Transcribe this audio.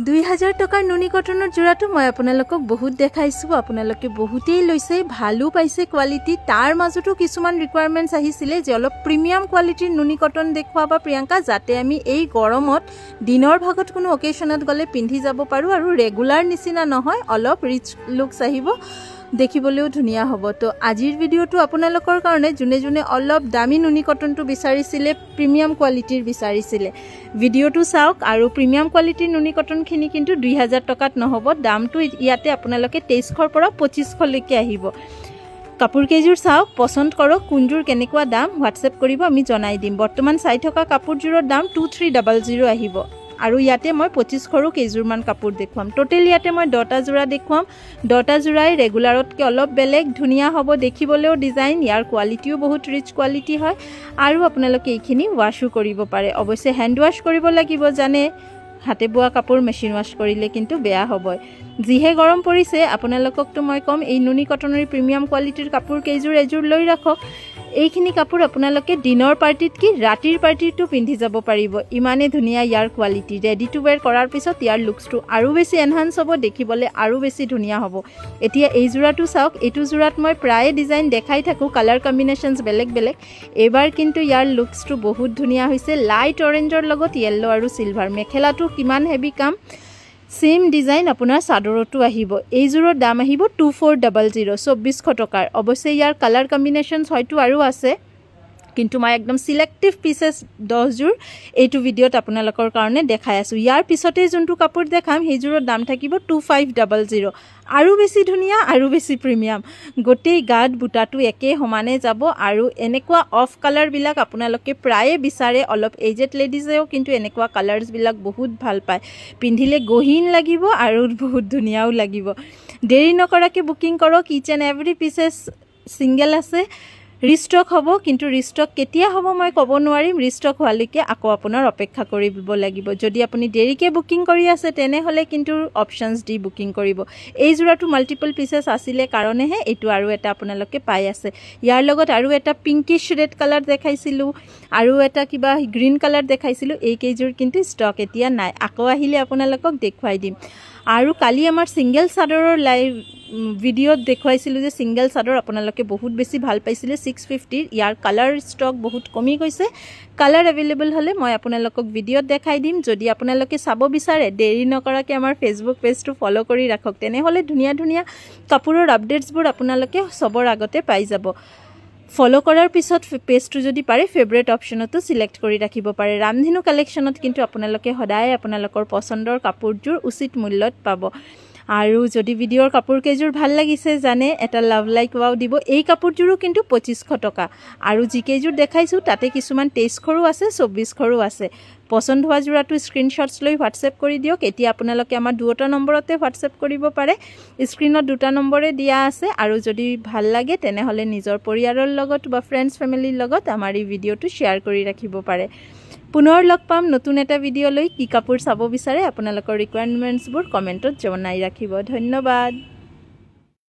2000 টকাৰ নুনি কটনৰ জোৰাটো মই আপোনালোকক বহুত দেখাইছো আপোনালোকে বহুতেই লৈছে ভালো পাইছে কোৱালিটি তাৰ মাজতো কিছুমান ৰিকুৱাৰমেন্টস আহিছিলে যে অলপ প্ৰিমিয়াম কোৱালিটিৰ নুনি কটন দেখুৱাবা প্ৰিয়ংকা যাতে আমি এই গৰমত দিনৰ ভাগত কোনো অকেশনত গলে পিন্ধি যাব পাৰো আৰু ৰেগুলাৰ নিচিনা নহয় অলপ ৰিচ লুকস আহিব দেখিবলৈও ধুনিয়া হ'ব তো আজিৰ ভিডিওটো আপোনালোকৰ কাৰণে জুনে জুনে অলপ দামী নুনি কটনটো বিচাৰিছিলে প্ৰিমিয়াম কোৱালিটিৰ বিচাৰিছিলে ভিডিওটো চাওক আৰু প্ৰিমিয়াম কোৱালিটিৰ নুনি কটন খিনি কিন্তু 2000 টকাত নহব দামটো ইয়াতে আপোনালোকে 2300 ৰ পৰা 2500 লৈকে আহিব কাপোৰ কেজুৰ চাওক পছন্দ কৰক কোনজুৰ কেনেকুৱা দাম WhatsApp কৰিব আমি জনাই দিম বৰ্তমান চাই থকা কাপোৰজুৰৰ দাম 2300 আহিব আৰু ইয়াতে মই 2500 কেজুৰমান কাপোৰ দেখুৱাম টোটাল ইয়াতে মই 10টা জোৰা দেখুৱাম 10টা জোৰাই ৰেগুলাৰতকে অলপ বেলেগ ধুনিয়া হ'ব দেখিবলৈও ডিজাইন ইয়াৰ কোৱালিটিও বহুত ৰিচ কোৱালিটি হয় আৰু আপোনালোকে এইখিনি ওয়াশো কৰিব পাৰে অৱশ্যে হ্যান্ড ওয়াশ কৰিব লাগিব জানে হাতে বোৱা কাপোৰ মেচিন ওয়াশ কৰিলে কিন্তু বেয়া হ'ব জিহে গৰম পৰিছে আপোনালোককটো মই কম এই নুনি কটনৰ প্ৰিমিয়াম কোৱালিটিৰ কাপোৰ কেজুৰ এজুৰ লৈ ৰাখক এইখিনি কাপোৰ আপোনালোকে দিনৰ পাৰ্টিত কি ৰাতিৰ পাৰ্টিটো পিন্ধি যাব পাৰিব ইমানে ধুনিয়া ইয়াৰ কোৱালিটি ৰেডি টু ওয়্যাৰ কৰাৰ পিছত ইয়াৰ লুকসটো আৰু বেছি এনহান্স হ'ব দেখিবলে আৰু বেছি ধুনিয়া হ'ব এতিয়া এই জোৰাটো চাওক এটো জোৰাত মই প্ৰায় ডিজাইন দেখাই থাকো কালাৰ কম্বিনেশনস বেলেগ বেলেগ এবাৰ কিন্তু ইয়াৰ লুকসটো বহুত ধুনিয়া হৈছে লাইট অৰেঞ্জৰ লগত ইয়েলো আৰু সিলভাৰ মেখেলাটো কিমান হেভি কাম সেম ডিজাইন আপোনাৰ সাদৰটো আহিব এই জোৰৰ দাম আহিব 2400 2400 টকাৰ অৱশ্যে ইয়াৰ কালাৰ কম্বিনেশনস হয়তো আৰু আছে কিন্তু মই একদম সিলেক্টিভ পিসেস 10 জোৰ এইটো ভিডিওত আপোনালোকৰ কাৰণে দেখাই আছো ইয়াৰ পিছতে যোনটো কাপোৰ দেখাম সেই জোৰৰ দাম থাকিব 2500 আৰু বেছি ধুনিয়া আৰু বেছি প্ৰিমিয়াম গোটেই গাত বুটাটো একে সমানে যাব আৰু এনেকুৱা অফ কালাৰ বিলাক আপোনালোকে প্ৰায়ে বিচাৰে অলপ এজেড লেডিজেও কিন্তু এনেকুৱা কালাৰস বিলাক বহুত ভাল পায় পিন্ধিলে গহীন লাগিব আৰু বহুত ধুনিয়াও লাগিব দেৰি নকৰাকে বুকিং কৰক ইচ এন্ড এভৰি পিসেস সিঙ্গেল আছে ৰিস্টক হব কিন্তু ৰিস্টক কেতিয়া হব মই কব নোৱাৰিম ৰিস্টক হোৱালৈকে আকৌ আপোনাৰ অপেক্ষা কৰিব লাগিব যদি আপুনি দেৰিকে বুকিং কৰি আছে তেনে হলে কিন্তু অপশনস দি বুকিং কৰিব এই জোৰাটো মাল্টিপল পিসেস আছিল কাৰণেহে এটো আৰু এটা আপোনালোকে পাই আছে ইয়াৰ লগত আৰু এটা পিংকিশ ৰেড কালাৰ দেখাইছিলো আৰু এটা কিবা গ্ৰীন কালাৰ দেখাইছিলো এই কেজুৰ কিন্তু ষ্টক এতিয়া নাই আকৌ আহিলে আপোনালোকক দেখুৱাই দিম আৰু কালি আমাৰ সিঙ্গেল সাদৰৰ লাইভ ভিডিওত দেখুৱাইছিলো যে সিঙ্গেল সাদৰ আপোনালোকে বহুত বেছি ভাল পাইছিলে 650 ইয়াৰ কালাৰ ষ্টক বহুত কমি গৈছে কালাৰ अवेलेबल হলে মই আপোনালোকক ভিডিওত দেখাই দিম যদি আপোনালোকে চাব বিচাৰে দেৰি নকৰাকে আমাৰ ফেসবুক পেজটো ফলো কৰি ৰাখক তেনে হলে ধুনিয়া ধুনিয়া কাপোৰৰ আপডেটছবোৰ আপোনালোকে সবৰ আগতে পাই যাব ফলো কৰাৰ পিছত পেজটো যদি পাৰে ফেভাৰিট অপচনটো সিলেক্ট কৰি ৰাখিব পাৰে ৰামধেনু কালেকশনত কিন্তু আপোনালোকে সদায় আপোনালোকৰ পছন্দৰ কাপোৰজুৰ উচিত মূল্যত পাব আৰু যদি ভিডিওৰ কাপোৰ কেজুৰ ভাল লাগিছে জানে এটা লাভ লাইক ওয়াও দিব এই কাপোৰজুৰো কিন্তু 2500 টকা আৰু জি কেজুৰ দেখাইছো তাতে কিছুমান 2300ৰো আছে 2400ৰো আছে পছন্দ হোৱা জোৰাটো স্ক্ৰিনশ্বটছ লৈ WhatsApp কৰি দিওক এতিয়া আপোনালোকে আমাৰ দুটা নম্বৰতে WhatsApp কৰিব পাৰে স্ক্ৰিনত দুটা নম্বৰে দিয়া আছে আৰু যদি ভাল লাগে তেনে হলে নিজৰ পৰিয়ালৰ লগত বা ফ্ৰেণ্ডছ ফেমিলিৰ লগত আমাৰ এই ভিডিওটো শেয়াৰ কৰি ৰাখিব পাৰে পুনৰ লগ পাম নতুন এটা ভিডিও লৈ কি কাপোৰ চাব বিচাৰে আপোনালোকৰ ৰিকুৱাৰমেন্টছবোৰ কমেন্টত জনাই ৰাখিব ধন্যবাদ